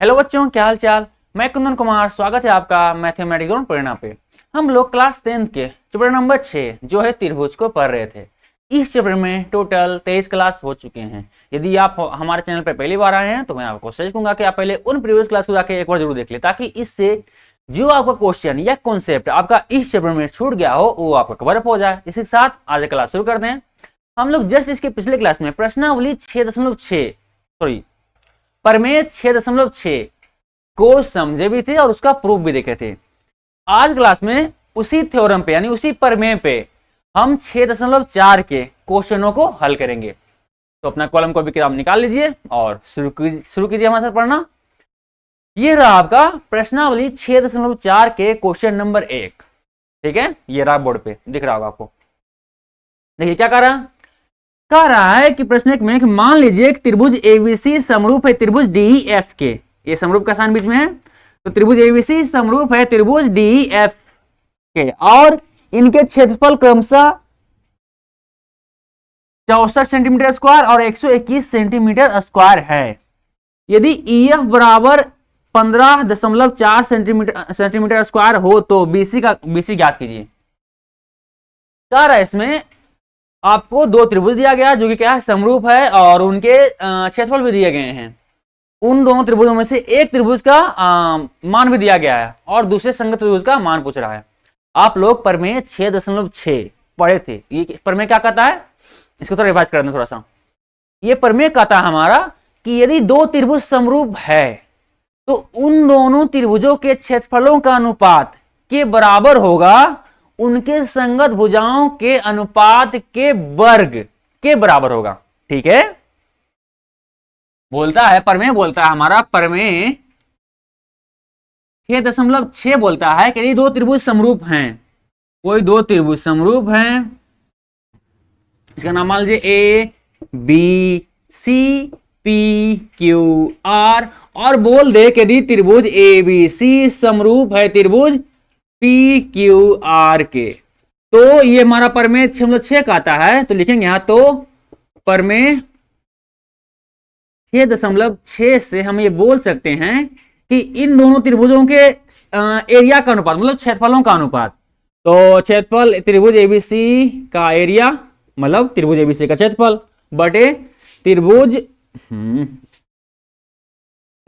Hello बच्चों, क्या हाल चाल। मैं कुंदन कुमार, स्वागत है आपका मैथमेटिक्स ग्राउंड प्रेरणा पे। हम लोग क्लास 10 के चैप्टर नंबर 6 जो है त्रिभुज को पढ़ रहे थे। इस चैप्टर में टोटल 23 क्लास हो चुके हैं। यदि आप हमारे चैनल पर पहली बार आए हैं तो मैं आपको सजेस्ट करूंगा कि आप पहले उन प्रीवियस क्लास को जाके एक बार जरूर देख ले, ताकि इससे जो आपका क्वेश्चन या कॉन्सेप्ट आपका इस चैप्टर में छूट गया हो वो आपका कवर अप हो जाए। इसी के साथ आज क्लास शुरू करते हैं। हम लोग जस्ट इसके पिछले क्लास में प्रश्नावली 6.6 सॉरी प्रमेय 6.6 को समझे भी थे और उसका प्रूफ भी देखे थे। आज क्लास में उसी थ्योरम पे यानी उसी प्रमेय पे हम 6.4 के क्वेश्चनों को हल करेंगे। तो अपना कॉलम को भी किताब निकाल लीजिए और शुरू कीजिए हमारे साथ पढ़ना। ये रहा आपका प्रश्नावली 6.4 के क्वेश्चन नंबर 1। ठीक है, ये रहा बोर्ड पे दिख रहा होगा आपको। देखिए क्या कह रहा है कि प्रश्न एक में मान लीजिए कि त्रिभुज एबीसी समरूप है त्रिभुज डीईएफ के। ये समरूप का साइन बीच में है, तो त्रिभुज एबीसी समरूप है त्रिभुज डीईएफ के और इनके क्षेत्रफल क्रमशः 64 सेंटीमीटर स्क्वायर और 121 सेंटीमीटर स्क्वायर है। यदि ईएफ बराबर 15.4 सेंटीमीटर स्क्वायर हो तो बीसी ज्ञात कीजिए। कह रहा है इसमें आपको दो त्रिभुज दिया गया जो कि क्या है, समरूप है और उनके क्षेत्रफल भी दिए गए हैं। उन दोनों त्रिभुजों में से एक त्रिभुज का मान भी दिया गया है और दूसरे संगत त्रिभुज का मान पूछ रहा है। आप लोग प्रमेय 6.6 पढ़े थे। ये प्रमेय क्या कहता है, इसको थोड़ा रिवाइज कर दें थोड़ा सा। ये प्रमेय कहता है हमारा कि यदि दो त्रिभुज समरूप है तो उन दोनों त्रिभुजों के क्षेत्रफलों का अनुपात के बराबर होगा उनके संगत भुजाओं के अनुपात के वर्ग के बराबर होगा। ठीक है, बोलता है प्रमेय, बोलता है हमारा प्रमेय 6.6 बोलता है कि यदि दो त्रिभुज समरूप हैं, कोई दो त्रिभुज समरूप हैं, इसका नाम मान लीजिए A B C P Q R, और बोल दे कि यदि त्रिभुज ए बी सी समरूप है त्रिभुज पी क्यू आर के, तो ये हमारा प्रमेय 6.6 का आता है। तो लिखेंगे यहां तो प्रमेय 6.6 से हम ये बोल सकते हैं कि इन दोनों त्रिभुजों के एरिया का अनुपात मतलब क्षेत्रफलों का अनुपात, तो क्षेत्रफल त्रिभुज एबीसी का एरिया मतलब त्रिभुज एबीसी का क्षेत्रफल बटे त्रिभुज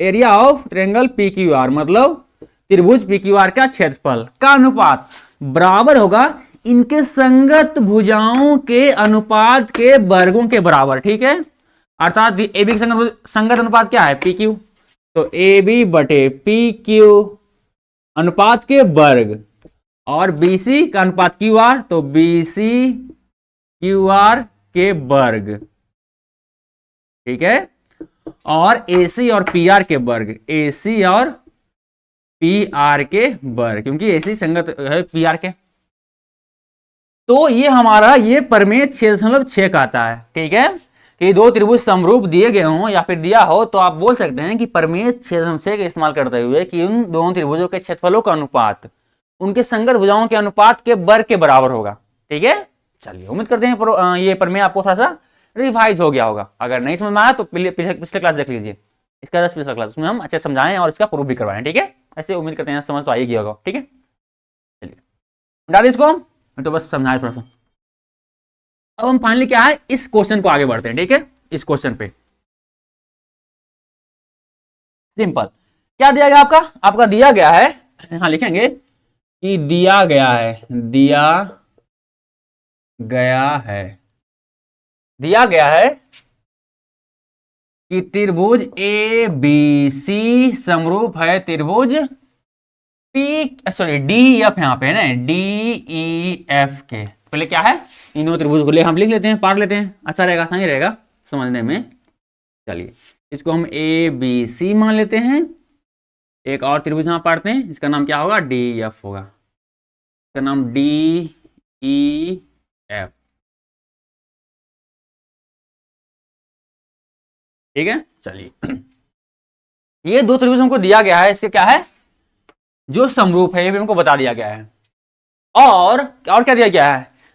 area of triangle P Q are मतलब त्रिभुज पी क्यू आर का क्षेत्रफल का अनुपात बराबर होगा इनके संगत भुजाओं के अनुपात के वर्गों के बराबर। ठीक है, अर्थात ए बी संगत अनुपात क्या है, पी क्यू, तो ए बी बटे पी क्यू अनुपात के वर्ग, और बी सी का अनुपात क्यू आर तो बी सी क्यू आर के वर्ग। ठीक है, और ए सी और पी आर के वर्ग, ए सी और पी आर के वर्ग, क्योंकि ए सी संगत है पी आर के। तो ये हमारा ये प्रमेय 6.6 का आता है। ठीक है, कि दो त्रिभुज समरूप दिए गए हों या फिर दिया हो तो आप बोल सकते हैं कि प्रमेय 6.6 का इस्तेमाल करते हुए कि उन दोनों त्रिभुजों के क्षेत्रफलों का अनुपात उनके संगत भुजाओं के अनुपात के वर्ग के बराबर होगा। ठीक है, चलिए उम्मीद करते हैं ये प्रमेय आपको थोड़ा सा रिवाइज हो गया होगा। अगर नहीं समझ में आया तो पिछले क्लास देख लीजिए, इसका जस्ट पिछला क्लास, उसमें हम अच्छे समझाएं और इसका प्रूफ भी करवाएं। ठीक है, ऐसे उम्मीद करते हैं समझ तो आएगी होगा। ठीक है, चलिए डाल इसको, मैं तो बस समझाए थोड़ा सा। अब हम फाइनली क्या है, इस क्वेश्चन को आगे बढ़ते हैं। ठीक है, इस क्वेश्चन पे सिंपल क्या दिया गया आपका दिया गया है, यहां लिखेंगे कि दिया गया है कि त्रिभुज ए बी सी समरूप है त्रिभुज डी एफ, यहां पे है ना डी ई एफ के। पहले क्या है, इन त्रिभुज को हम लिख लेते हैं, पार लेते हैं, अच्छा रहेगा, सही रहेगा समझने में। चलिए इसको हम ए बी सी मान लेते हैं, एक और त्रिभुज यहां पाड़ते हैं, इसका नाम क्या होगा, डी एफ होगा, इसका नाम डी ई एफ। ठीक है, चलिए ये दो त्रिभुज हमको दिया गया है, इसके क्या है जो समरूप है ये भी हमको बता दिया गया है, और क्या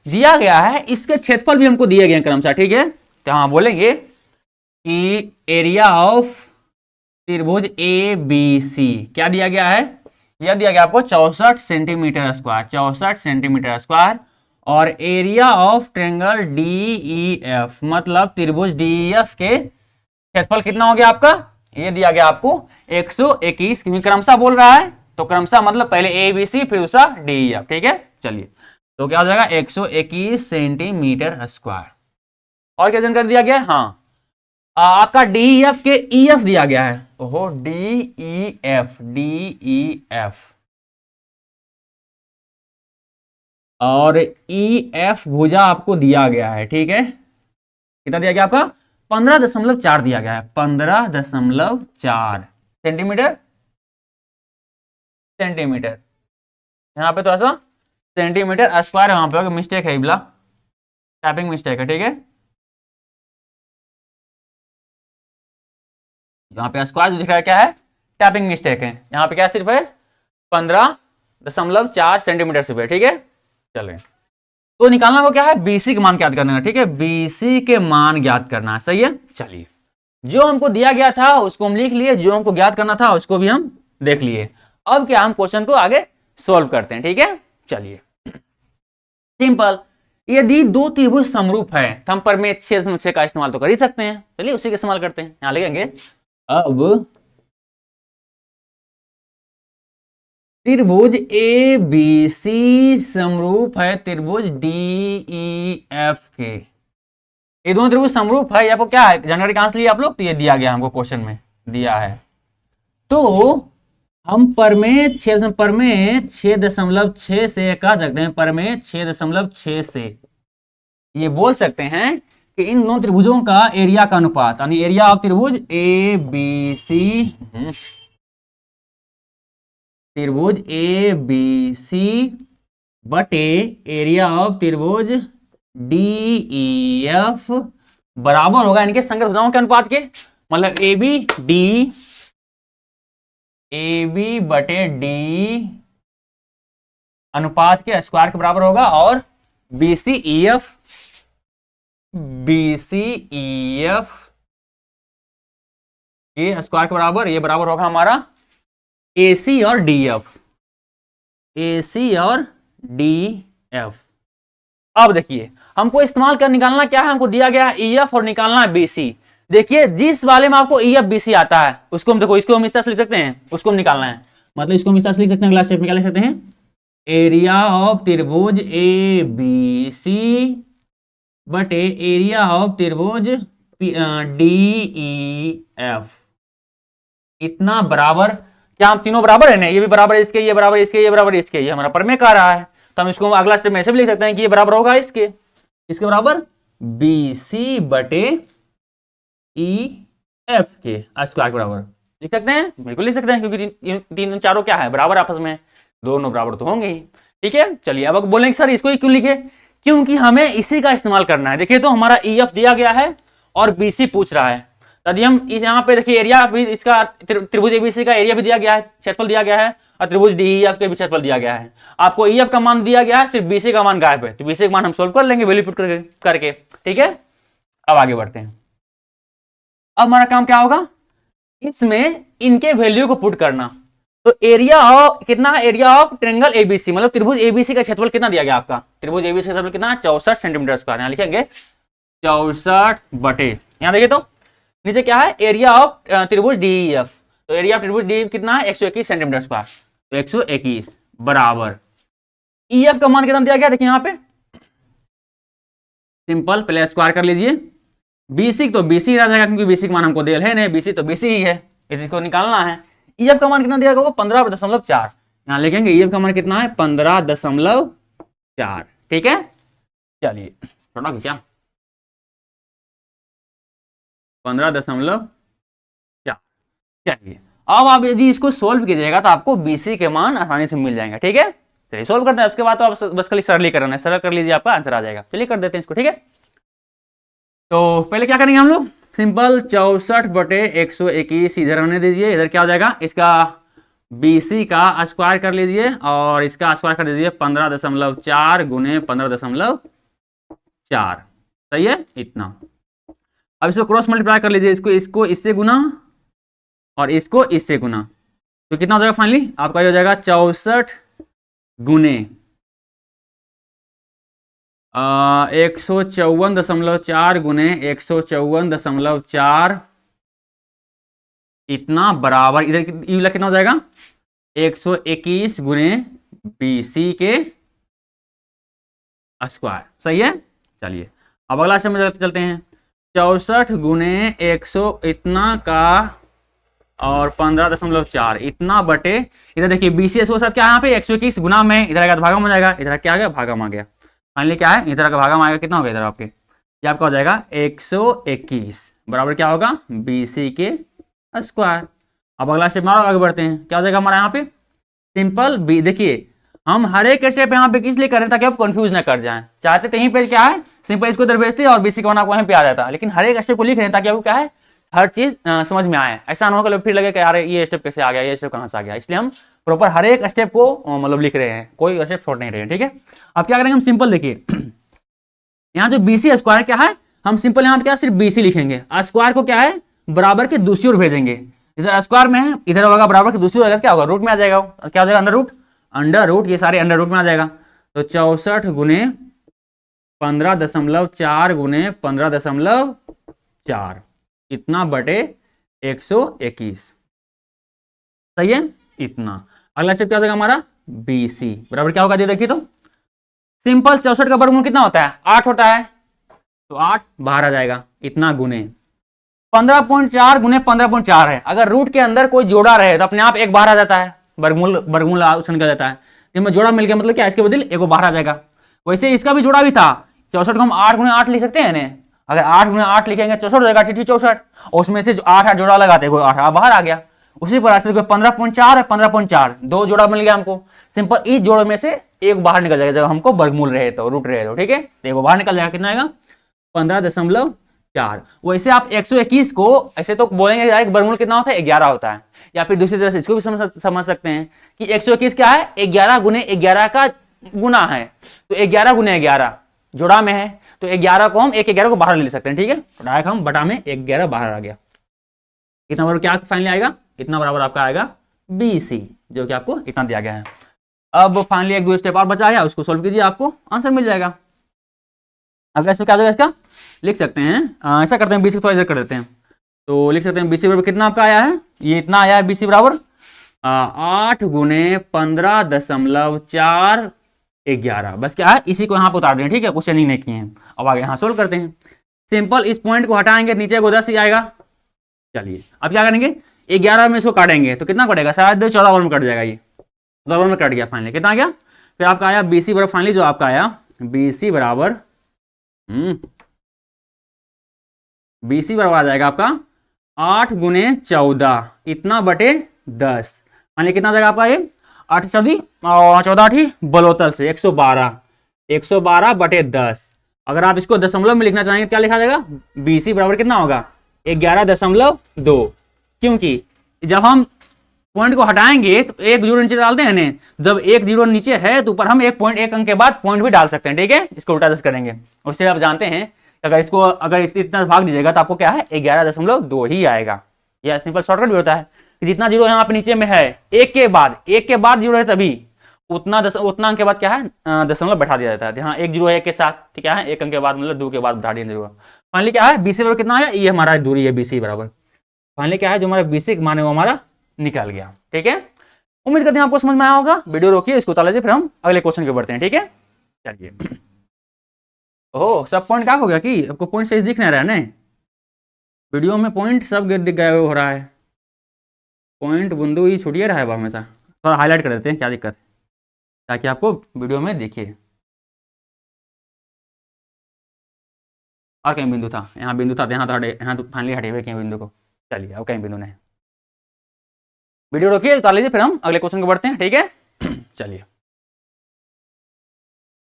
दिया गया है इसके क्षेत्रफल भी हमको दिए गए हैं क्रमशः। ठीक है, तो हाँ बोलेंगे कि एरिया ऑफ त्रिभुज ए बी सी क्या दिया गया है, यह दिया गया आपको 64 सेंटीमीटर स्क्वायर, 64 सेंटीमीटर स्क्वायर। और area of triangle D E F मतलब त्रिभुज डी ई एफ के क्षेत्रफल कितना हो गया आपका, ये दिया गया आपको 121, क्योंकि क्रमशः बोल रहा है तो क्रमशः मतलब पहले ए बी सी फिर दूसरा डी ई एफ, ठीक है। चलिए तो क्या हो जाएगा 121 सेंटीमीटर स्क्वायर। और क्या जानकारी दिया गया है, हाँ आपका डी ई एफ के ई एफ दिया गया है, ओहो डी ई एफ और ई एफ भुजा आपको दिया गया है, ठीक है। कितना दिया गया आपका 15.4 दिया गया है, 15.4 सेंटीमीटर, यहाँ पे थोड़ा सा सेंटीमीटर स्क्वायर वहां पे मिस्टेक है, इबला टाइपिंग मिस्टेक है, ठीक है। यहाँ पे स्क्वायर जो दिख रहा है क्या है, टैपिंग मिस्टेक है, यहाँ पे क्या सिर्फ है 15.4 सेंटीमीटर सिर्फ है, ठीक है। चलिए तो निकालना वो क्या है, बीसी के मान ज्ञात करना है, ठीक है, बीसी के मान ज्ञात करना है, सही है। चलिए जो हमको दिया गया था उसको हम लिख लिए, जो हमको ज्ञात करना था उसको भी हम देख लिए। अब क्या हम क्वेश्चन को आगे सोल्व करते हैं, ठीक है। चलिए सिंपल, यदि दो त्रिभुज समरूप है तो हम परमेय छेद का इस्तेमाल तो कर ही सकते हैं, चलिए उसी का इस्तेमाल करते हैं। यहां लिखेंगे अब त्रिभुज ए बी सी समरूप है त्रिभुज डी ई एफ के, ये दोनों त्रिभुज समरूप है, आपको क्या है जानकारी कहां से लिए आप लोग, तो ये दिया गया हमको क्वेश्चन में दिया है। तो हम परमेय 6.6 से कह सकते हैं, परमेय 6.6 से ये बोल सकते हैं कि इन दोनों त्रिभुजों का एरिया का अनुपात, यानी एरिया ऑफ त्रिभुज ए बी सी, त्रिभुज ए बी सी बटे एरिया ऑफ त्रिभुज डी ई एफ बराबर होगा इनके संगत भुजाओं के अनुपात के, मतलब ए बी बटे डी अनुपात के स्क्वायर के बराबर होगा, और बी सी ई एफ ये स्क्वायर के बराबर, ये बराबर होगा हमारा ए सी और डी एफ। अब देखिए हमको इस्तेमाल कर निकालना क्या है, हमको दिया गया है ई एफ और निकालना है बी सी। देखिए जिस वाले में आपको ई एफ बी सी आता है उसको हम देखो, इसको हम इस तरह से लिख सकते हैं, उसको हम निकालना है, मतलब इसको हम इस तरह से लिख सकते हैं, अगला स्टेप में क्या लिख सकते हैं, एरिया ऑफ त्रिभुज ए बी सी बटे एरिया ऑफ त्रिभुज डी ई एफ, इतना बराबर, क्या हम तीनों बराबर है ना, ये भी बराबर है इसके, ये बराबर है इसके, ये बराबर है इसके, ये हमारा परमेय कह रहा है, तो हम इसको अगला स्टेप में ऐसे भी लिख सकते हैं कि ये बराबर होगा इसके बराबर बी सी बटे ई एफ के स्क्वायर के बराबर लिख सकते हैं, बिल्कुल लिख सकते हैं, क्योंकि तीन चारों क्या है बराबर आपस में, दोनों बराबर तो होंगे ही, ठीक है। चलिए अब बोलेंगे सर इसको ही क्यों लिखे, क्योंकि हमें इसी का इस्तेमाल करना है। देखिए तो हमारा ई एफ दिया गया है और बी सी पूछ रहा है, यदि हम यहाँ पे देखिए एरिया भी इसका, त्रिभुज एबीसी का एरिया भी दिया गया है, क्षेत्रफल दिया गया है, और त्रिभुज डीईएफ का भी क्षेत्रफल दिया गया है। आपको ईएफ का मान दिया गया है, सिर्फ बीसी का मान गायब है, तो बीसी का मान हम सोल्व कर लेंगे वैल्यू पुट करके, ठीक है। अब आगे बढ़ते हैं, अब हमारा काम क्या होगा, इसमें इनके वैल्यू को पुट करना। तो एरिया ऑफ कितना है, एरिया ऑफ ट्रायंगल एबीसी मतलब त्रिभुज एबीसी का क्षेत्रफल कितना दिया गया आपका, त्रिभुज एबीसी का क्षेत्रफल कितना, 64 सेंटीमीटर स्क्वायर, यहाँ लिखेंगे 64 बटे, यहाँ देखिए तो नीचे क्या है, एरिया ऑफ त्रिभुज डीईएफ, तो एरिया ऑफ त्रिभुज डीईएफ कितना है 121 सेंटीमीटर स्क्वायर, तो 121 बराबर ईएफ का मान कितना दिया गया, देखिए यहाँ पे सिंपल, पहले स्क्वायर कर लीजिए, बीसी तो बीसी रह जाएगा क्योंकि बीसी का मान हमको दिया है नहीं, बीसी तो बीसी ही है, इसको निकालना है। ईएफ का मान कितना दिया गया, 15.4, यहाँ लिखेंगे ईएफ का मान कितना है 15.4, ठीक है। चलिए छोटा क्या 15.4, चलिए अब आप यदि इसको सोल्व कीजिएगा तो आपको बीसी के मान आसानी से मिल जाएंगे, ठीक है। चलिए सोल्व करते हैं, उसके बाद तो आप बस खाली सरलीकरण है, सरल कर लीजिए आपका आंसर आ जाएगा। चलिए कर देते हैं इसको, ठीक है। तो पहले क्या करेंगे हम लोग, सिंपल 64 बटे 121 इधर रहने दीजिए, इधर क्या हो जाएगा, इसका बीसी का स्क्वायर कर लीजिए और इसका स्क्वायर कर दीजिए 15.4 गुने 15.4, सही है इतना। अब इसको क्रॉस मल्टीप्लाई कर लीजिए, इसको इससे गुना और इसको इससे गुना, तो कितना हो जाएगा फाइनली आपका, ये हो जाएगा 64 गुने 154.4 गुने 154.4, इतना बराबर, इधर ये वाला कितना हो जाएगा 121 गुने BC के स्क्वायर। सही है। चलिए अब अगला स्टेप में चलते हैं। 64 गुने 100 इतना का और 15.4 इतना बटे, इधर देखिए BC के साथ क्या है यहाँ पे 121 गुना में, इधर आएगा तो भागम हो जाएगा, इधर क्या आ गया भागम आ गया। फाइनली क्या है, इधर का भागम आएगा, कितना हो गया इधर आपके, ये आपका हो जाएगा 121 बराबर क्या होगा BC के स्क्वायर। अब अगला स्टेप में आगे बढ़ते हैं, क्या हो जाएगा हमारा यहाँ पे सिंपल बी। देखिए हम हर एक स्टेप यहाँ पे किस लिए कर रहे हैं, ताकि आप कंफ्यूज ना कर जाएं। चाहते तो यहीं पे क्या है सिंपल इसको इधर भेजते और BC का वहीं पे आ जाता, लेकिन हर एक स्टेप को लिख रहे हैं ताकि आपको क्या है हर चीज समझ में आए। ऐसा ना हो फिर लगे कि यार ये स्टेप कैसे आ गया, ये स्टेप कहाँ से आ गया, इसलिए हम प्रॉपर हर एक स्टेप को मतलब लिख रहे हैं, कोई स्टेप छोड़ नहीं रहे हैं। ठीक है। अब क्या करेंगे हम सिंपल, देखिए यहाँ जो BC स्क्वायर क्या है, हम सिंपल यहाँ पे क्या सिर्फ BC लिखेंगे, स्क्वायर को क्या है बराबर के दूसरी ओर भेजेंगे, इधर स्क्वायर में है इधर होगा बराबर के दूसरी ओर, क्या होगा रूट में आ जाएगा, और क्या हो जाएगा अंडर रूट, ये सारे अंडर रूट में आ जाएगा। तो 64 गुने 15.4 गुने 15.4 इतना बटे 121। सही है। इतना अगला स्टेप क्या हो जाएगा हमारा BC बराबर क्या होगा, देखिए तो सिंपल 64 का वर्गमूल कितना होता है 8 होता है, तो 8 बाहर आ जाएगा, इतना गुने 15.4 गुने 15.4 है। अगर रूट के अंदर कोई जोड़ा रहे तो अपने आप एक बाहर आ जाता है, वर्गमूल उसमें निकल जाता है, तो जोड़ा मिल गया मतलब क्या इसके बदले एक बाहर आ जाएगा। वैसे इसका भी जोड़ा भी था 64 को हम 8 गुने 8 लिख सकते हैं ना, अगर 8 गुने 8 लिखेंगे 64 हो जाएगा, 64 उसमें से जो 8 जोड़ा लगाते हैं 8 बाहर आ गया। उसी प्रकार से 15.4 है 15.4 दो जोड़ा मिल गया हमको, सिंपल इस जोड़े में से एक बाहर निकल जाएगा जब हमको वर्गमूल रहे तो रूट रहे तो, ठीक है, तो एक बाहर निकल जाएगा, कितना आएगा 15.4। वैसे आप 121 को ऐसे तो बोलेंगे वर्गमूल कितना होता है 11 होता है, या फिर दूसरी तरह से इसको भी समझ सकते हैं कि 121 क्या है 11 गुने 11 का गुना है, तो 11 गुने 11 जोड़ा में है, तो 11 को हम 11 को बाहर ले सकते हैं। ठीक है, तो डायरेक्ट हम बटा में 11 बाहर आ गया, इतना बराबर क्या फाइनली आएगा, इतना बराबर आपका आएगा BC, जो कि आपको इतना दिया गया है। अब फाइनली एक दो स्टेप और बचा है, उसको सोल्व कीजिए, आपको आंसर मिल जाएगा। अगर इसमें क्या होगा इसका लिख सकते हैं, ऐसा करते हैं BC को थोड़ा इधर कर देते हैं, तो लिख सकते हैं BC बराबर कितना आपका आया है, ये इतना आया है BC बराबर 8 गुने 15.411। बस क्या है इसी को यहाँ पे उतार दें, ठीक है, कुछ चेंजिंग नहीं किए हैं। अब आगे यहाँ सोल्व करते हैं, सिंपल इस पॉइंट को हटाएंगे नीचे को 10 ही आएगा। चलिए अब क्या करेंगे 11 में इसको काटेंगे तो कितना कटेगा, शायद 14 में कट जाएगा, ये 14 में कट गया, फाइनली कितना आ गया, फिर आपका आया BC बराबर, फाइनली जो आपका आया BC बराबर BC बराबर आ जाएगा आपका 8 गुने 14 इतना बटे 10, मानिए कितना आ जाएगा आपका, ये 8 14 8 बलोतर से 112 बटे 10। अगर आप इसको दशमलव में लिखना चाहेंगे क्या लिखा जाएगा, BC बराबर कितना होगा 11.2, क्योंकि जब हम पॉइंट को हटाएंगे तो एक जीरो नीचे डालते हैं ना, जब एक जीरो नीचे है तो ऊपर हम एक अंक के बाद पॉइंट भी डाल सकते हैं। ठीक है, इसको उल्टा दस करेंगे, उससे आप जानते हैं अगर इतना भाग दीजिएगा तो आपको क्या है 11.2 ही आएगा। यह सिंपल शॉर्टकट भी होता है कि जितना जीरो यहाँ पे नीचे में है एक के बाद जीरो है तभी उतना अंक के बाद क्या है दशमलव बैठा दिया जाता है। यहाँ एक जीरो है एक के साथ, ठीक है, एक अंक के बाद मतलब 2 के बाद बैठा दिया जीरो। फाइनली क्या है BC बराबर कितना आया, ये हमारा दूरी है BC बराबर, फाइनली क्या है जो हमारा BC माने वो हमारा निकल गया। ठीक है, उम्मीद करते हैं आपको समझ में आया होगा। वीडियो रोकिए, इसको उतार लीजिए, फिर हम अगले क्वेश्चन के बढ़ते हैं। ठीक है, चलिए। ओह सब पॉइंट क्या हो गया कि आपको पॉइंट सही दिख नहीं रहा है ना, वीडियो में पॉइंट सब दिख गए हो रहा है, पॉइंट बिंदु ही छूटिए रहा है हमेशा, थोड़ा हाईलाइट कर देते हैं क्या दिक्कत है ताकि आपको वीडियो में दिखे। और कहीं बिंदु था, यहाँ बिंदु था, यहाँ तो फाइनली हटे हुए कहीं बिंदु को। चलिए अब कहीं बिंदु नहीं, वीडियो रोकिए उतार लीजिए, फिर हम अगले क्वेश्चन को बढ़ते हैं। ठीक है, चलिए।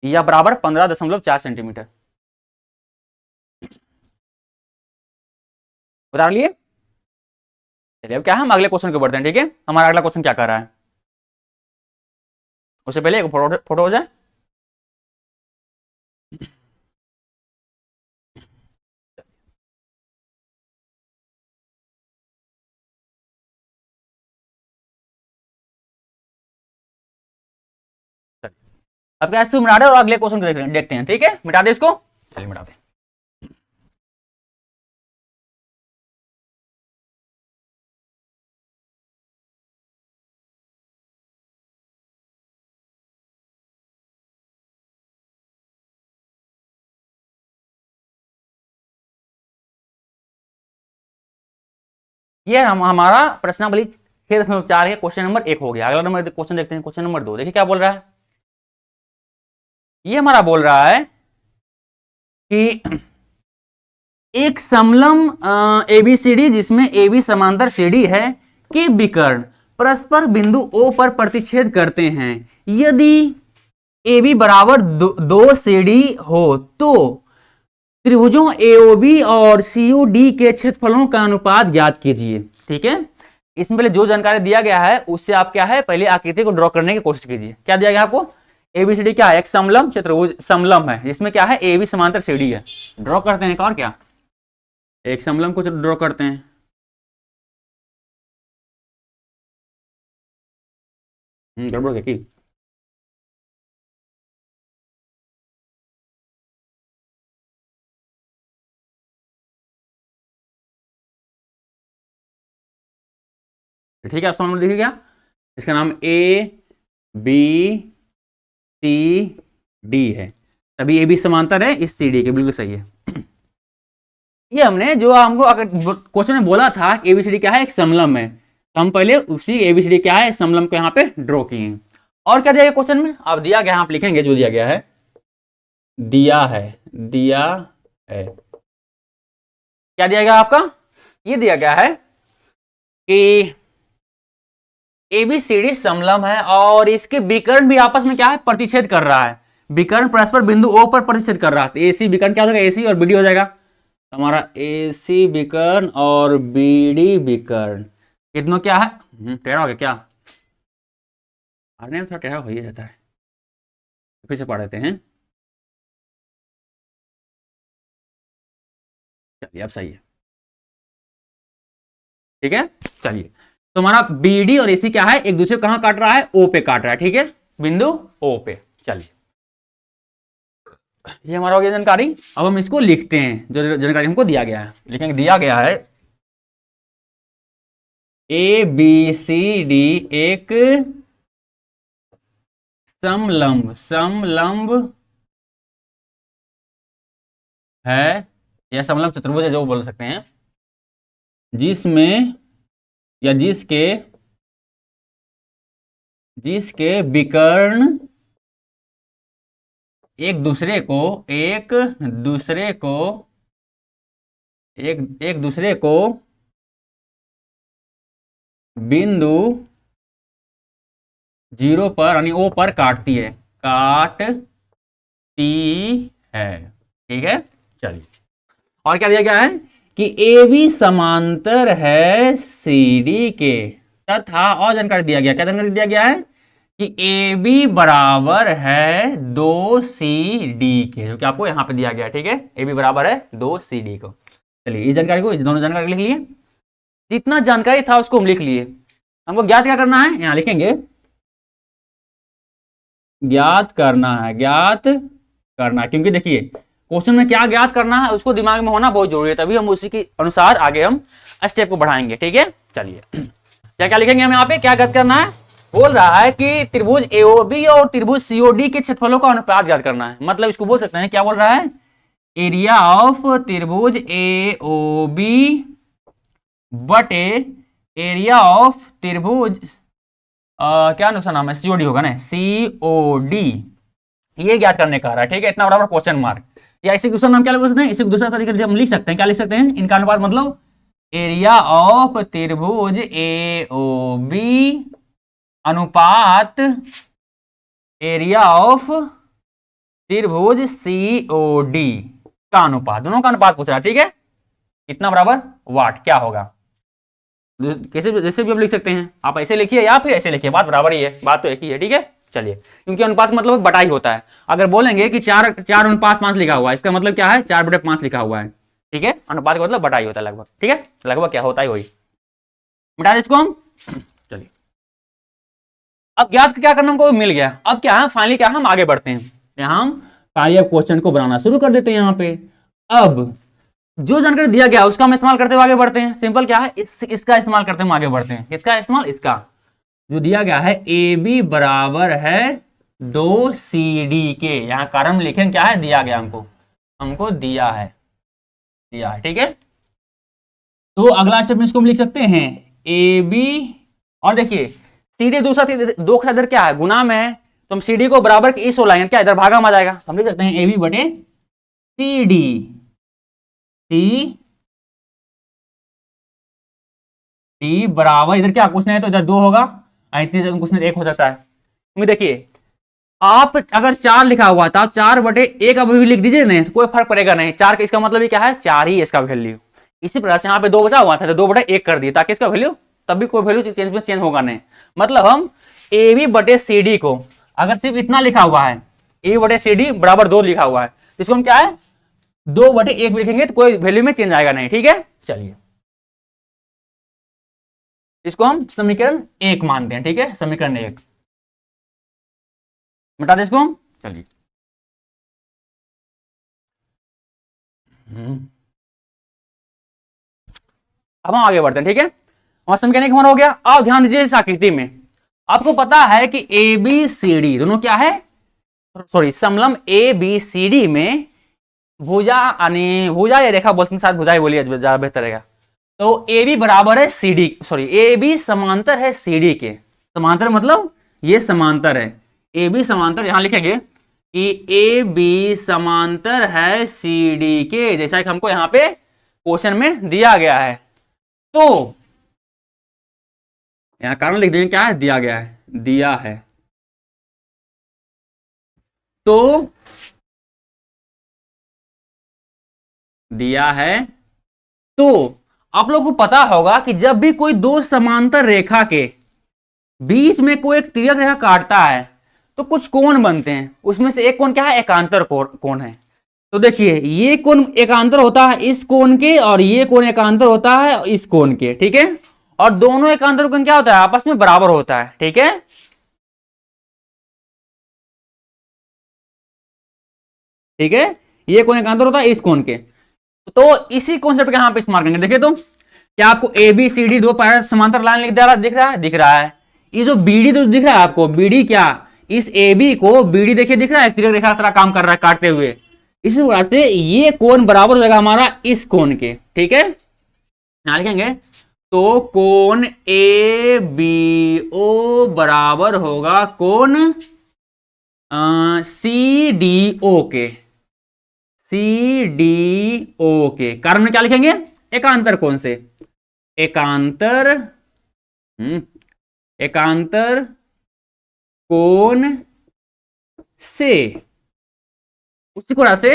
यह बराबर 15.4 सेंटीमीटर उतार लिए। चलिए अब क्या है हम अगले क्वेश्चन को बढ़ते हैं। ठीक है, हमारा अगला क्वेश्चन क्या कर रहा है, उससे पहले एक फोटो हो जाए। अब क्या इसको मिटा दे और अगले क्वेश्चन को देखते हैं, ठीक है, मिटा दे इसको, चलिए मिटा दे। ये हमारा प्रश्नावली 6.4 है, क्वेश्चन नंबर 1 हो गया। अगला नंबर क्वेश्चन देखते हैं, क्वेश्चन नंबर 2 देखिए क्या बोल रहा है। ये हमारा बोल रहा है कि एक समलम एबीसीडी जिसमें एबी समांतर सीडी है के विकर्ण परस्पर बिंदु ओ पर प्रतिच्छेद करते हैं। यदि एबी बराबर 2 सीडी हो तो त्रिभुजों एओबी और सीओडी के क्षेत्रफलों का अनुपात ज्ञात कीजिए। ठीक है, इसमें पहले जो जानकारी दिया गया है उससे आप क्या है पहले आकृति को ड्रॉ करने की कोशिश कीजिए। क्या दिया गया आपको, एबीसीडी क्या है, एक समलम चतुर्भुज समलम है जिसमें क्या है एबी समांतर सीडी है। ड्रॉ करते हैं और क्या, एक समलम को ड्रॉ करते हैं। गड़बड़ है की ठीक है, आप समझ देखिए क्या, इसका नाम ए बी सी डी है, तभी ए बी समांतर है इस सी डी के, बिल्कुल सही है। ये हमने जो हमको अगर क्वेश्चन में बोला था कि एबीसीडी क्या है, एक समलम है, तो हम पहले उसी एबीसीडी क्या है समलम को यहाँ पे ड्रॉ किए। और क्या दिया गया क्वेश्चन में, आप दिया गया, आप लिखेंगे जो दिया गया है, दिया है क्या दिया गया आपका, ये दिया गया है कि एबीसीडी समलम है और इसके विकर्ण भी आपस में क्या है प्रतिच्छेद कर रहा है। विकर्ण परस्पर बिंदु ओ पर प्रतिच्छेद कर रहा है, तो एसी विकर्ण क्या हो जाएगा, एसी और बीडी हो जाएगा। हमारा एसी विकर्ण और बीडी विकर्ण कितनों क्या है, टेढ़ा हो गया क्या, थोड़ा टेढ़ा हो ही जाता है, फिर से पढ़ देते हैं। चलिए अब सही है, ठीक है। चलिए तो हमारा बीडी और एसी क्या है, एक दूसरे को कहां काट रहा है, ओ पे काट रहा है, ठीक है, बिंदु ओ पे। चलिए ये हमारा हो गया जानकारी। अब हम इसको लिखते हैं, जो जानकारी हमको दिया गया है, लिखेंगे दिया गया है ए बी सी डी एक समलंब है या समलंब चतुर्भुज है जो बोल सकते हैं, जिसमें या जिसके विकर्ण एक दूसरे को बिंदु 0 पर यानी ओ पर काटती है, ठीक है। चलिए और क्या दिया गया है कि ए बी समांतर है सी डी के, तथा और जानकारी दिया गया, क्या जानकारी दिया गया है कि ए बी बराबर है 2 सी डी के, जो कि आपको यहां पे दिया गया है, ठीक है, ए बी बराबर है 2 सी डी को। चलिए इस जानकारी को, दोनों जानकारी लिख लिए, जितना जानकारी था उसको हम लिख लिए। हमको ज्ञात क्या करना है, यहां लिखेंगे ज्ञात करना है, क्योंकि देखिए क्वेश्चन में क्या ज्ञात करना है उसको दिमाग में होना बहुत जरूरी है, तभी हम उसी के अनुसार आगे हम स्टेप को बढ़ाएंगे, ठीक है। चलिए क्या क्या लिखेंगे हम यहाँ पे, क्या ज्ञात करना है, बोल रहा है कि त्रिभुज एओबी और त्रिभुज सीओडी के क्षेत्रफलों का अनुपात ज्ञात करना है। मतलब इसको बोल सकते हैं, क्या बोल रहा है, एरिया ऑफ त्रिभुज एओबी बटे एरिया ऑफ त्रिभुज क्या दूसरा नाम है, सीओडी होगा ना, सीओडी, ये ज्ञात करने का रहा है, ठीक है, इतना बराबर क्वेश्चन मार्क। या इसी दूसरा नाम क्या बोल सकते हैं, इसी दूसरा तरीके हम लिख सकते हैं, क्या लिख सकते हैं, इनका अनुपात मतलब एरिया ऑफ त्रिभुज एओबी अनुपात एरिया ऑफ त्रिभुज सीओडी का अनुपात, दोनों का अनुपात पूछ रहा है, ठीक है, कितना बराबर वाट क्या होगा, कैसे जैसे भी आप लिख सकते हैं, आप ऐसे लिखिए या फिर ऐसे लिखिए, बात बराबर ही है, बात तो एक ही है, ठीक है। चलिए क्योंकि अनुपात का मतलब बटाई होता है, अगर बोलेंगे कि 4:5 लिखा हुआ है, इसका मतलब क्या है 4/5 लिखा हुआ है, ठीक है, अनुपात का मतलब बटाई होता है लगभग, ठीक है, लगभग क्या होता है वही, मिटा दे इसको हम। अब ज्ञात क्या करना हमको मिल गया। अब क्या है फाइनली क्या हम आगे बढ़ते हैं, यहाँ हम फाइनली क्वेश्चन को बनाना शुरू कर देते हैं। यहाँ पे अब जो जानकारी दिया गया उसका हम इस्तेमाल करते हुए आगे बढ़ते हैं। सिंपल क्या है, इसका इस्तेमाल करते हुए आगे बढ़ते हैं। किसका इस्तेमाल, इसका जो दिया गया है ए बी बराबर है 2CD के। यहाँ कारण लिखें क्या है, दिया गया हमको दिया है ठीक है। तो अगला स्टेप में इसको हम लिख सकते हैं ए बी, और देखिए CD दूसरा दो का इधर क्या है, गुना में है, तो हम CD को बराबर की इस हो लाएंगे क्या, इधर भागा में आ जाएगा। हम लिख सकते हैं ए बी बटे CD टी बराबर, इधर क्या कुछ नहीं है तो इधर 2 होगा, कुछ नहीं 1 हो सकता है। क्योंकि देखिए आप अगर 4 लिखा हुआ था, आप 4 बटे 1 अभी लिख दीजिए नहीं तो कोई फर्क पड़ेगा नहीं। 4 का इसका मतलब क्या है, 4 ही इसका वैल्यू। इसी प्रकार से यहाँ पे 2 बचा हुआ था तो 2 बटे 1 कर दिए ताकि इसका वैल्यू तब भी कोई वैल्यू चेंज होगा नहीं। मतलब हम ए बी बटे सी डी को अगर सिर्फ इतना लिखा हुआ है, ए बटे सी डी बराबर 2 लिखा हुआ है, इसको हम क्या है 2 बटे 1 लिखेंगे तो कोई वैल्यू में चेंज आएगा नहीं। ठीक है, चलिए इसको हम समीकरण 1 मानते हैं। ठीक है, समीकरण 1 मिटा दे इसको हम, चलिए अब हम आगे बढ़ते हैं। ठीक है, हमारा समीकरण 1 हमारा हो गया। अब ध्यान दीजिए इस आकृति में आपको पता है कि ए बी सी डी दोनों क्या है, सॉरी समलंब ए बी सी डी में भुजा या रेखा बोलते हैं, साथ भुजा ही बोलिए ज्यादा बेहतर रहेगा। तो ए बी बराबर है C D, sorry A B समांतर है सी डी के। समांतर मतलब ये समांतर है, ए बी समांतर, यहां लिखेंगे कि ए बी समांतर है सी डी के, जैसा कि हमको यहां पे क्वेश्चन में दिया गया है। तो यहां कारण लिख देंगे क्या है, दिया गया है, दिया है। तो दिया है, तो आप लोगों को पता होगा कि जब भी कोई दो समांतर रेखा के बीच में कोई एक तिर्यक रेखा काटता है तो कुछ कोण बनते हैं, उसमें से एक कोण क्या है, एकांतर कोण है। तो देखिए ये कोण एकांतर होता है इस कोण के, और ये कोण एकांतर होता है इस कोण के। ठीक है, और दोनों एकांतर कोण क्या होता है, आपस में बराबर होता है। ठीक है, ठीक है, ये कोण एकांतर होता है इस कोण के। तो इसी कॉन्सेप्ट का यहां पे इस्तेमाल करेंगे। देखिए तो क्या आपको ए बी सी डी दो पैरल समांतर लाइन दिख रहा है। ये जो बीडी तो दिख रहा है आपको, बीडी क्या, इस ए बी को बीडी देखिए दिख रहा है, तिर्यक रेखा तरह काम कर रहा है काटते हुए। इसी वजह से ये कोण बराबर हो जाएगा हमारा इस कोण के। ठीक है, यहां लिखेंगे तो कोण ए बी ओ बराबर होगा कोण सी डी ओ के, सी डी ओ के। कारण में क्या लिखेंगे, एकांतर कोण से, एकांतर एकांतर कोण से। उसी तरह से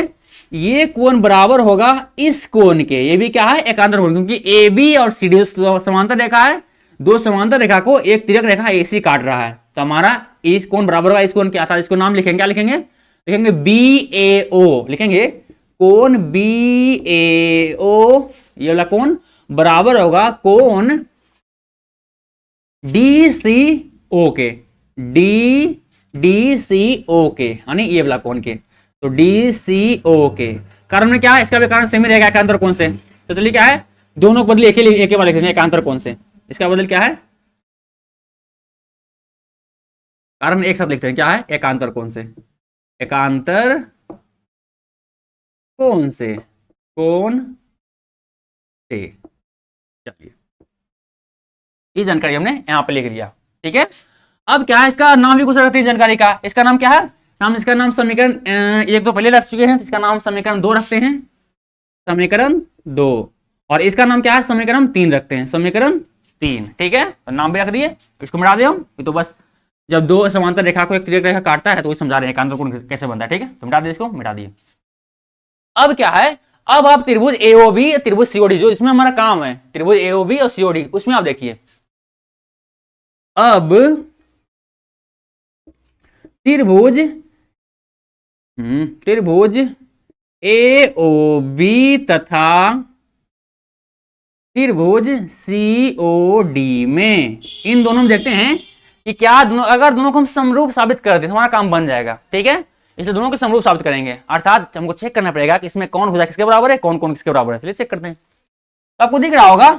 ये कोण बराबर होगा इस कोण के, ये भी क्या है एकांतर कोण, क्योंकि ए बी और सी डी समांतर रेखा है, दो समांतर रेखा को एक तिर्यक रेखा एसी काट रहा है। तो हमारा इस कोण बराबर होगा इस कोण क्या था, इसको नाम लिखेंगे, क्या लिखेंगे, लिखेंगे बी ए ओ, लिखेंगे कोण बी ए ओ, ये वाला कोण बराबर होगा कोण डी सी ओ के, डी सी ओ के, यानी ये वाला कोण के। तो डी सी ओ के कारण में क्या है, इसका भी कारण सेम ही रहेगा एकांतर कोण से। तो चलिए क्या है, दोनों को बदले एक ही बार लिखेंगे एकांतर कोण से, इसका बदल क्या है, कारण एक साथ लिखते हैं क्या है, एकांतर कोण से, एकांतर कोण से, कोण से। चलिए ये जानकारी हमने यहां पे लिख दिया। ठीक है, अब क्या है, इसका नाम भी कुछ रखते हैं जानकारी का, इसका नाम क्या है, नाम इसका नाम समीकरण एक तो पहले रख चुके हैं, इसका नाम समीकरण 2 रखते हैं, समीकरण 2, और इसका नाम क्या है, समीकरण 3 रखते हैं, समीकरण 3। ठीक है, तो नाम भी रख दिए, इसको मिटा दे हम, तो बस जब दो समांतर रेखा को एक तिर्यक रेखा काटता है तो वही समझा रहे हैं एकांतर कोण कैसे बनता है। ठीक है, तो मिटा दिए, इसको मिटा दिए। अब क्या है, अब आप त्रिभुज एओबी, त्रिभुज सीओडी, जो इसमें हमारा काम है त्रिभुज एओबी और सीओडी, उसमें आप देखिए अब त्रिभुज त्रिभुज एओबी तथा त्रिभुज सीओडी में, इन दोनों में देखते हैं कि क्या दोनों, अगर दोनों को हम समरूप साबित कर दें तो हमारा काम बन जाएगा, ठीक है। इसलिए दोनों को समरूप साबित करेंगे, अर्थात हमको चेक करना पड़ेगा कि इसमें कौन भुजा किसके बराबर है, कौन कौन किसके बराबर है। चलिए चेक करते हैं। तो आपको दिख रहा होगा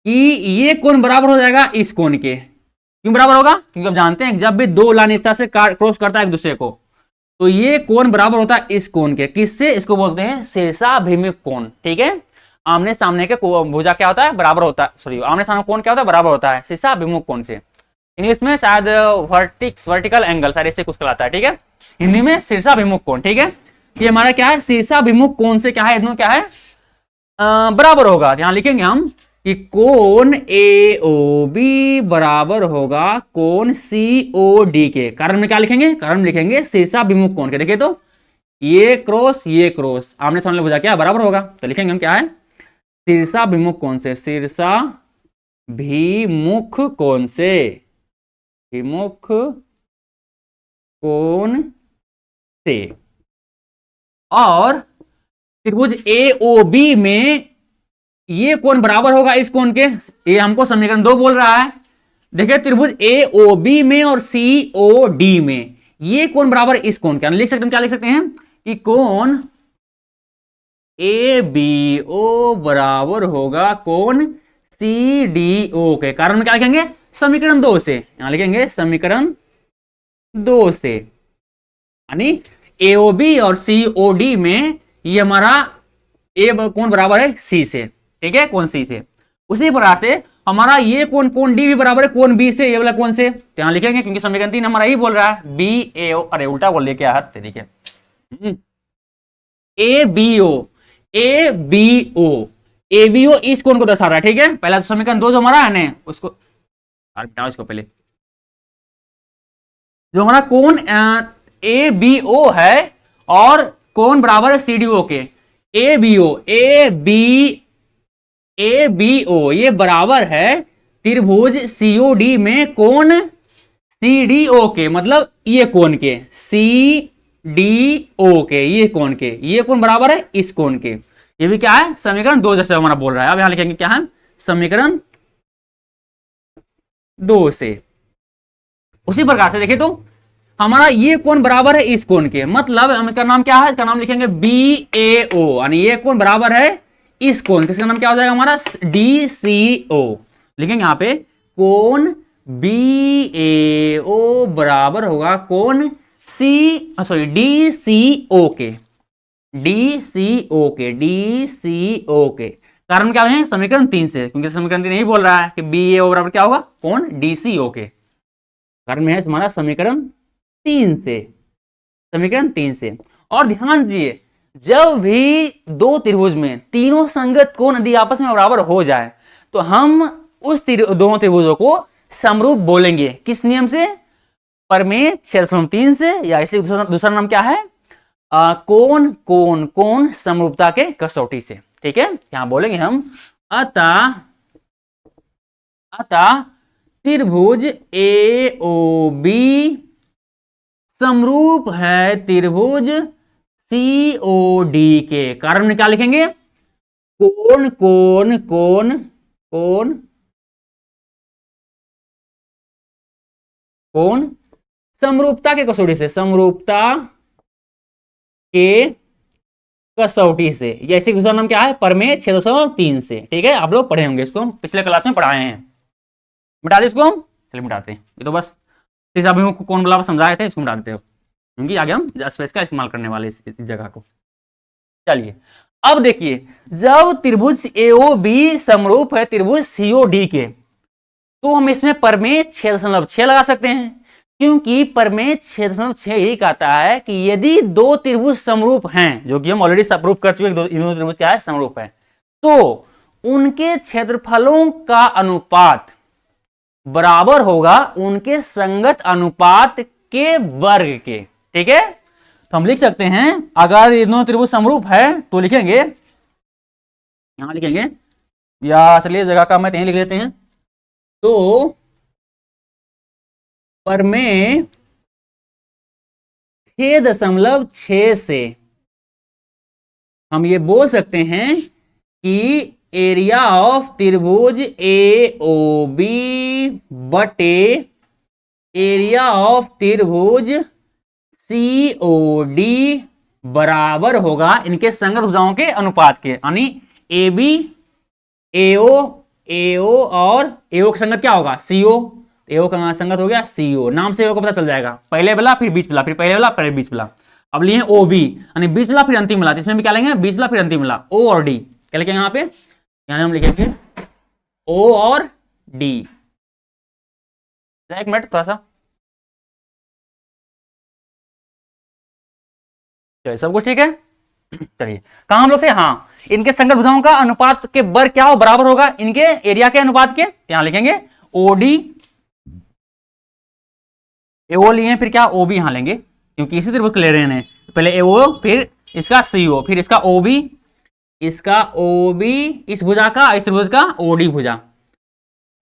कि ये कोण बराबर हो जाएगा इस कोण के। क्यों बराबर होगा? क्योंकि आप जानते हैं जब भी दो लाइन इस तरह से क्रॉस करता है एक दूसरे को, तो ये कोण बराबर होता है इस कोण के। किससे? इसको बोलते हैं शीर्षाभिमुख कोण, ठीक है। आमने सामने के भुजा क्या होता है? बराबर होता है, सॉरी, आमने सामने कोण क्या होता है? बराबर होता है शीर्षाभिमुख कोण से। इंग्लिश में शायद वर्टिकल एंगल, शायद ऐसे कुछ कहलाता है, ठीक है। हिंदी में शीर्षाभिमुख कोण, ठीक है। ये हमारा क्या है? शीर्षाभिमुख कोण से क्या है? दोनों क्या है? बराबर होगा। यहां लिखेंगे हम कि कोण AOB बराबर होगा कोण COD के। कारण में क्या लिखेंगे? कारण में लिखेंगे शीर्षाभिमुख कोण के। देखिए तो ये क्रॉस आमने सामने भुजा क्या बराबर होगा, तो लिखेंगे हम क्या है? शीर्षाभिमुख कोण से, शीर्षाभिमुख कोण से, विमुख कोण से। और त्रिभुज AOB में ये कोण बराबर होगा इस कोण के। ये हमको समीकरण 2 बोल रहा है। देखिए त्रिभुज AOB में और COD में ये कोण बराबर इस कोण के। लिख सकते हैं, क्या लिख सकते हैं कि कोण ABO बराबर होगा कोण CDO के। कारण में क्या लिखेंगे? समीकरण 2 से। यहां लिखेंगे समीकरण 2 से, यानी AOB और COD में ये हमारा ए कोण बराबर है C से, ठीक है, कोण C से। उसी प्रकार से हमारा ये कोण D भी बराबर है कोण B से, ये वाला कोण से। तो यहां लिखेंगे क्योंकि समीकरण 3 हमारा ही बोल रहा है BAO, अरे उल्टा बोल दिया क्या है तरीके, ABO इस कोण को दर्शा रहा है, ठीक है। पहला समीकरण 2 जो हमारा है ना, उसको इसको पहले जो हमारा कोण ABO है और कोण बराबर है CDO के। ABO ये बराबर है त्रिभुज COD में कोण CDO के, मतलब ये कोण के, CDO के, ये कोण के, ये कोण बराबर है इस कोण के। ये भी क्या है? समीकरण 2 जैसे हमारा बोल रहा है। अब यहां लिखेंगे क्या है? समीकरण 2 से। उसी प्रकार से देखिए तो हमारा ये कोण बराबर है इस कोण के, मतलब हम इसका नाम क्या है? इसका नाम लिखेंगे BAO, यानी ये कोण बराबर है इस कोण के। इसका नाम क्या हो जाएगा हमारा? DCO। लिखेंगे यहां पे कोण BAO बराबर होगा कोण DCO के, DCO के। कारण क्या है? समीकरण 3 से, क्योंकि समीकरण 3 नहीं बोल रहा है कि BAO बराबर क्या होगा? कोण DCO के। कारण में है हमारा समीकरण 3 से, समीकरण 3 से। और ध्यान दीजिए, जब भी दो त्रिभुज में तीनों संगत कोण यदि आपस में बराबर हो जाए तो हम उस दोनों त्रिभुजों को समरूप बोलेंगे। किस नियम से? प्रमेय 6.3 से, या इसे दूसरा नाम क्या है? कोण कोण कोण समरूपता के कसौटी से, ठीक है। यहां बोलेंगे हम अतः त्रिभुज AOB समरूप है त्रिभुज COD के। कारण में क्या लिखेंगे? कोण कोण कोण कोण कोण समरूपता के कसौटी से, समरूपता के कसौटी से। या इसी दूसरा नाम क्या है? प्रमेय 6.3 से, ठीक है। आप लोग पढ़े होंगे इसको, पिछले क्लास में पढ़ाए हैं। मिटा दे इसको हम, चलिए मिटाते हैं। ये तो बस शीर्षाभिमुख कोण वाला समझाए थे, इसको मिटा देते हो, क्योंकि आगे हम स्पेस का इस्तेमाल करने वाले इस जगह को। चलिए अब देखिए, जब त्रिभुज AOB समरूप है त्रिभुज COD के, तो हम इसमें प्रमेय 6.6 लगा सकते हैं, क्योंकि प्रमेय 6.6 यही कहता है कि यदि दो त्रिभुज समरूप हैं, जो कि हम ऑलरेडी प्रूव कर चुके हैं, दो त्रिभुज क्या है? समरूप है, तो उनके क्षेत्रफलों का अनुपात बराबर होगा उनके संगत अनुपात के वर्ग के, ठीक है। तो हम लिख सकते हैं, अगर ये दोनों त्रिभुज समरूप है तो लिखेंगे, यहां लिखेंगे, या चलिए जगह का मैं यहीं लिख देते हैं। तो प्रमेय 6.6 से हम ये बोल सकते हैं कि एरिया ऑफ त्रिभुज ए ओ बी बटे एरिया ऑफ त्रिभुज सी ओ डी बराबर होगा इनके संगत भुजाओं के अनुपात के, यानी ए बी एओ और एओ का संगत क्या होगा सीओ, एओ का संगत हो गया सीओ, नाम से एओ को पता चल जाएगा, पहले वाला फिर बीच वाला फिर पहले वाला फिर बीच वाला। अब लिए ओ बी यानी बीच वाला फिर अंतिम वाला, इसमें भी क्या लेंगे बीच वाला फिर अंतिम वाला, ओ और डी क्या लिखेंगे यहाँ पे, यहाँ हम लिखेंगे ओ और डी। एक मिनट थोड़ा सा, चलिए सब कुछ ठीक है। चलिए कहां हम लोग थे, हाँ इनके संगत भुजाओं का अनुपात के वर्ग क्या हो बराबर होगा इनके एरिया के अनुपात के, यहां लिखेंगे ओडी, एओ लिए फिर क्या ओबी यहां लेंगे क्योंकि इसी त्रिभुज ले रहे हैं, पहले एओ फिर इसका सीओ फिर इसका ओबी, इस भुजा का इस त्रिभुज का ओडी भुजा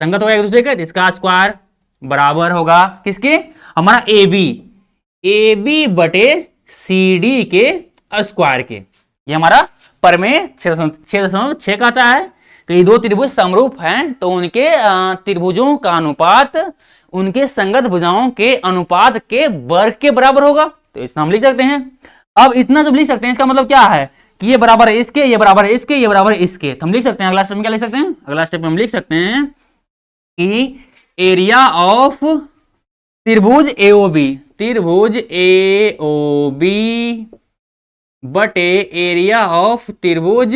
संगत होगा एक दूसरे के, इसका स्क्वायर बराबर होगा किसके, हमारा ए बी बटे सी डी के स्क्वायर के। ये हमारा परमेय 6.6 का आता है कि ये दो त्रिभुज समरूप हैं तो उनके त्रिभुजों का अनुपात उनके संगत भुजाओं के अनुपात के वर्ग के बराबर होगा, तो इसमें हम लिख सकते हैं। अब इतना जब लिख सकते हैं इसका मतलब क्या है कि ये बराबर है इसके, ये बराबर है इसके, ये बराबर है इसके, तो हम लिख सकते हैं अगला स्टेप में क्या लिख सकते हैं, अगला स्टेप में हम लिख सकते हैं कि एरिया ऑफ त्रिभुज एओबी बटे एरिया ऑफ त्रिभुज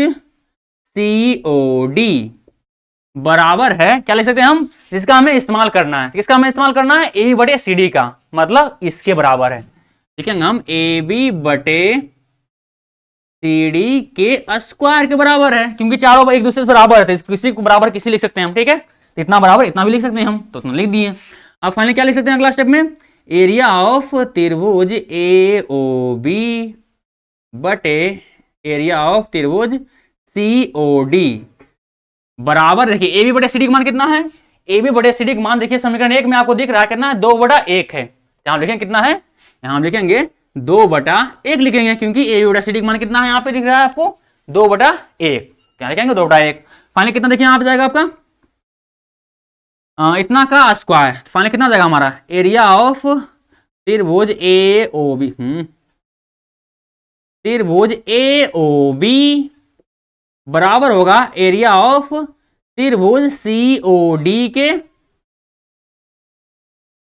सीओडी बराबर है क्या लिख सकते हैं हम, जिसका हमें इस्तेमाल करना है, किसका हमें इस्तेमाल करना है ए बी बटे सी डी का, मतलब इसके बराबर है, ठीक है हम ए बी बटे सी डी के स्क्वायर के बराबर है, क्योंकि चारों एक दूसरे से बराबर है, किसी को बराबर किसी लिख सकते हैं हम, ठीक है तो इतना बराबर इतना भी लिख सकते हैं हम, तो इतना लिख दिए। अब फाइनली क्या लिख सकते हैं अगला स्टेप में, एरिया ऑफ त्रिभुज ए ओ बी बटे एरिया ऑफ त्रिभुज सी ओ डी बराबर, देखिए ए बी बटे सी डी का मान कितना है, ए बी बटे सी डी का मान देखिए समीकरण 1 में आपको दिख रहा है कितना है 2/1 है, यहां लिखेंगे कितना है, यहां हम लिखेंगे 2/1 लिखेंगे क्योंकि ए बी बटे सी डी का मान कितना है यहाँ पे दिख रहा है आपको 2/1, क्या लिखेंगे 2/1। फाइनली कितना देखिए यहाँ पे जाएगा आपका इतना का स्क्वायर, फाइनली कितना जाएगा हमारा एरिया ऑफ त्रिभुज ए ओ बी त्रिभुज ए ओ बी बराबर होगा एरिया ऑफ त्रिभुज सी ओ डी के,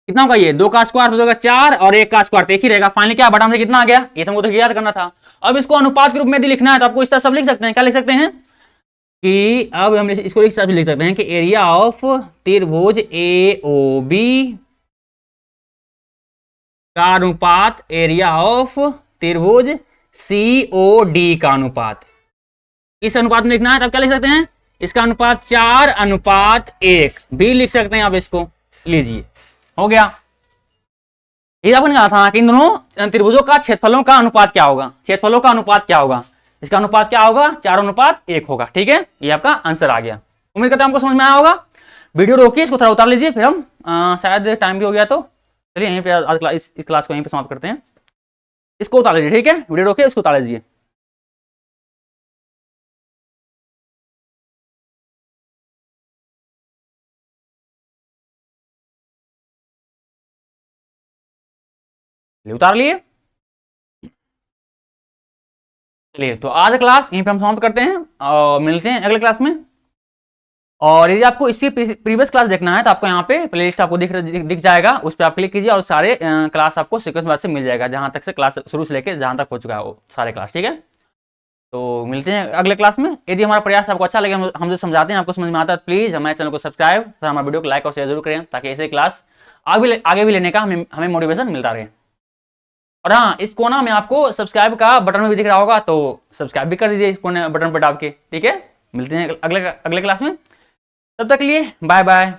कितना होगा ये 2 का स्क्वायर हो जाएगा 4 और 1 का स्क्वायर 1 ही रहेगा। फाइनली क्या बटा से कितना आ गया, ये तुमको तो याद करना था। अब इसको अनुपात के रूप में यदि लिखना है तो आपको इस तरह सब लिख सकते हैं, क्या लिख सकते हैं कि अब हम इसको इस तरह लिख सकते हैं कि एरिया ऑफ त्रिभुज ए ओ बी का अनुपात एरिया ऑफ त्रिभुज सी ओ डी का अनुपात, इस अनुपात में लिखना है तब क्या लिख सकते हैं, इसका अनुपात 4:1 भी लिख सकते हैं आप, इसको लीजिए हो गया। ये आपने कहा था कि इन दोनों त्रिभुजों का क्षेत्रफलों का अनुपात क्या होगा, क्षेत्रफलों का अनुपात क्या होगा, इसका अनुपात क्या होगा 4:1 होगा, ठीक है ये आपका आंसर आ गया। उम्मीद करता हूं आपको समझ में आया होगा। वीडियो रोकिए, इसको थोड़ा उतार लीजिए, फिर हम शायद टाइम भी हो गया तो चलिए यहीं पे आज इस क्लास को यहीं पे समाप्त करते हैं। इसको उतार लीजिए, ठीक है वीडियो रोकिए, इसको उतार लीजिए। उतार लिए, चलिए तो आज क्लास यहीं पे हम समाप्त करते हैं और मिलते हैं अगले क्लास में। और यदि आपको इसकी प्रीवियस क्लास देखना है तो आपको यहाँ पे प्लेलिस्ट आपको दिख जाएगा, उस पर आप क्लिक कीजिए और सारे क्लास आपको सीक्वेंस वाइज से मिल जाएगा, जहाँ तक से क्लास शुरू से लेकर जहाँ तक हो चुका है वो सारे क्लास, ठीक है। तो मिलते हैं अगले क्लास में। यदि हमारा प्रयास आपको अच्छा लगे, हम जो समझाते हैं आपको समझ में आता है, प्लीज़ हमारे चैनल को सब्सक्राइब तथा हमारे वीडियो को लाइक और शेयर जरूर करें, ताकि ऐसे क्लास आगे भी लेने का हमें मोटिवेशन मिलता रहे। और हाँ, इस कोना में आपको सब्सक्राइब का बटन भी दिख रहा होगा, तो सब्सक्राइब भी कर दीजिए इस कोने बटन पर दाब के, ठीक है। मिलते हैं अगले क्लास में, तब तक के लिए बाय बाय।